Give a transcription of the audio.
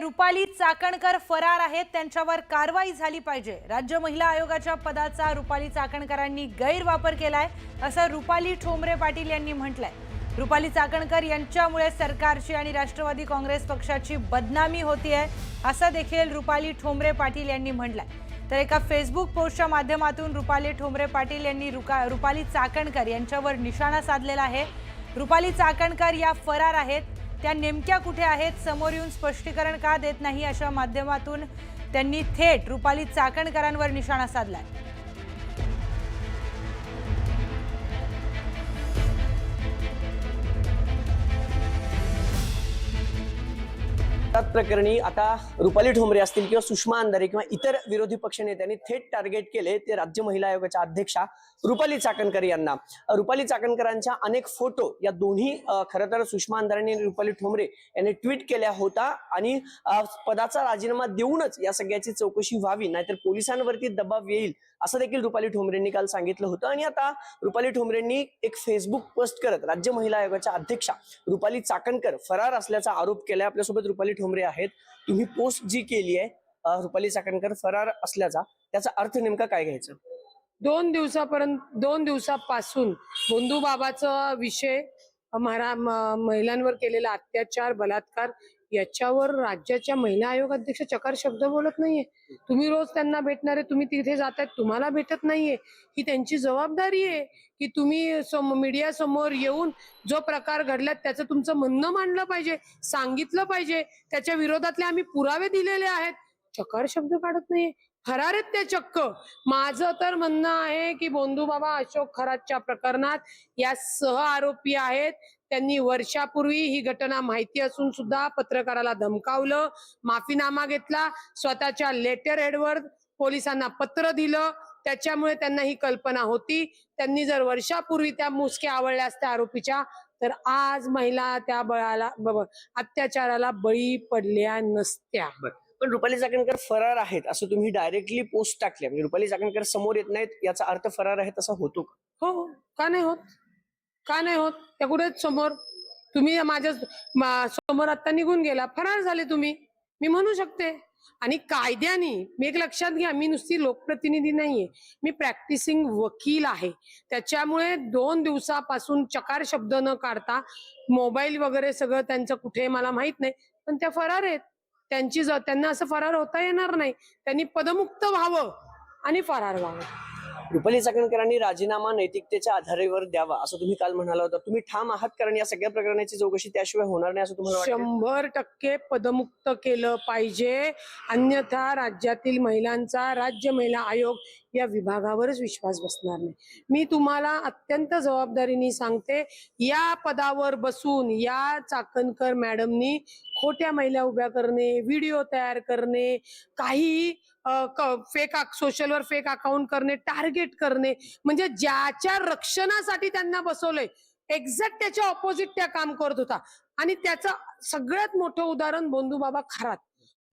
रुपाली चाकणकर फरार आहेत, त्यांच्यावर कारवाई झाली पाहिजे। राज्य महिला आयोगाच्या पदाचा रुपाली चाकणकरांनी गैरवापर केलाय असं रुपाली ठोंबरे पाटील यांनी म्हटलंय। रुपाली चाकणकर यांच्यामुळे सरकारची आणि राष्ट्रवादी काँग्रेस पक्षाची बदनामी होतीये असं देखील रुपाली ठोंबरे पाटील यांनी म्हटलंय। तर एका फेसबुक पोस्टच्या माध्यमातून रुपाली ठोंबरे पाटील यांनी रुपाली चाकणकर यांच्यावर निशाणा साधलेला आहे। रुपाली चाकणकर या फरार आहेत, त्या नेमक्या कुठे आहेत, समोर येऊन स्पष्टीकरण का देत नाही अशा माध्यमातून त्यांनी थेट रुपाली चाकणकरांवर निशाणा साधलाय। प्रकरणी आता रुपाली ठोंबरे असतील किंवा सुषमा अंधारे किंवा इतर विरोधी पक्षनेत्यांनी थेट टार्गेट केले ते राज्य महिला आयोगाच्या अध्यक्षा रुपाली चाकणकर यांना। रुपाली चाकणकरांच्या अनेक फोटो या दोन्ही खरं तर सुषमा अंधारे आणि रुपाली ठोंबरे यांनी ट्विट केल्या होता आणि पदाचा राजीनामा देऊनच या सगळ्याची चौकशी व्हावी, नाहीतर पोलिसांवरती दबाव येईल असं देखील रुपाली ठोंबरेंनी काल सांगितलं होतं। आणि आता रुपाली ठोंबरेंनी एक फेसबुक पोस्ट करत राज्य महिला आयोगाच्या अध्यक्षा रुपाली चाकणकर फरार असल्याचा आरोप केलाय। आपल्यासोबत रुपाली ठोंबरे आहेत। तुम्ही पोस्ट जी केली आहे रुपाली चाकणकर फरार असल्याचा, त्याचा अर्थ नेमका काय घ्यायचा? 2 दिवसापासून बंधू बाबाचा विषय, महिलांवर केलेला अत्याचार, बलात्कार याच्यावर राज्याच्या महिला आयोग अध्यक्ष चकार शब्द बोलत नाहीये। तुम्ही रोज त्यांना भेटणारे, तुम्ही तिथे जातायत, तुम्हाला भेटत नाहीये। ही त्यांची जबाबदारी आहे की तुम्ही मीडिया समोर येऊन जो प्रकार घडला त्याचं तुमचं म्हणणं मांडलं पाहिजे, सांगितलं पाहिजे, त्याच्या विरोधातले आम्ही पुरावे दिलेले आहेत। चकार शब्द काढत नाहीये, फरार आहेत ते चक्क। माझं तर म्हणणं आहे की बंधू बाबा अशोक खरातच्या प्रकरणात या सह आरोपी आहेत। त्यांनी वर्षापूर्वी ही घटना माहिती असून सुद्धा पत्रकाराला धमकावलं, माफीनामा घेतला, स्वतःच्या लेटर हेडवर पोलिसांना पत्र दिलं, त्याच्यामुळे त्यांना ही कल्पना होती। त्यांनी जर वर्षापूर्वी त्या मुसक्या आवळल्या असत्या आरोपीच्या, तर आज महिला त्या अत्याचाराला बळी पडल्या नसत्या। पण रुपाली चाकणकर फरार आहेत असं तुम्ही डायरेक्टली पोस्ट टाकले, म्हणजे रुपाली चाकणकर समोर येत नाहीत याचा अर्थ फरार आहेत असा होतो का? हो, का नाही होत? का नाही होत? त्या कुठे समोर? तुम्ही माझ्या समोर आता निघून गेला, फरार झाले तुम्ही, मी म्हणू शकते। आणि कायद्याने मी एक लक्षात घ्या, मी नुसती लोकप्रतिनिधी नाहीये, मी प्रॅक्टिसिंग वकील आहे। त्याच्यामुळे 2 दिवसापासून चकार शब्द न काढता मोबाईल वगैरे सगळं त्यांचं कुठे मला माहित नाही, पण त्या फरार आहेत। त्यांना असं फरार होता येणार नाही। त्यांनी पदमुक्त व्हावं आणि फरार व्हावं। रुपाली चाकणकरांनी राजीनामा नैतिकतेच्या आधारावर द्यावा असं तुम्ही काल म्हणाला होता। तुम्ही ठाम आहात? कारण या सगळ्या प्रकरणाची चौकशी त्याशिवाय होणार नाही असं तुम्हाला वाटतं? 100% पदमुक्त केलं पाहिजे, अन्यथा राज्यातील महिलांचा राज्य महिला आयोग या विभागावरच विश्वास बसणार नाही। मी तुम्हाला अत्यंत जबाबदारीने सांगते, या पदावर बसून या चाकणकर मॅडमनी खोट्या महिला उभ्या करणे, व्हिडिओ तयार करणे, काही फेक सोशलवर फेक अकाउंट करणे, टार्गेट करणे, म्हणजे ज्याच्या रक्षणासाठी त्यांना बसवलंय एक्झॅक्ट त्याच्या ऑपोजिट त्या काम करत होता। आणि त्याचं सगळ्यात मोठं उदाहरण बंधू बाबा खरात।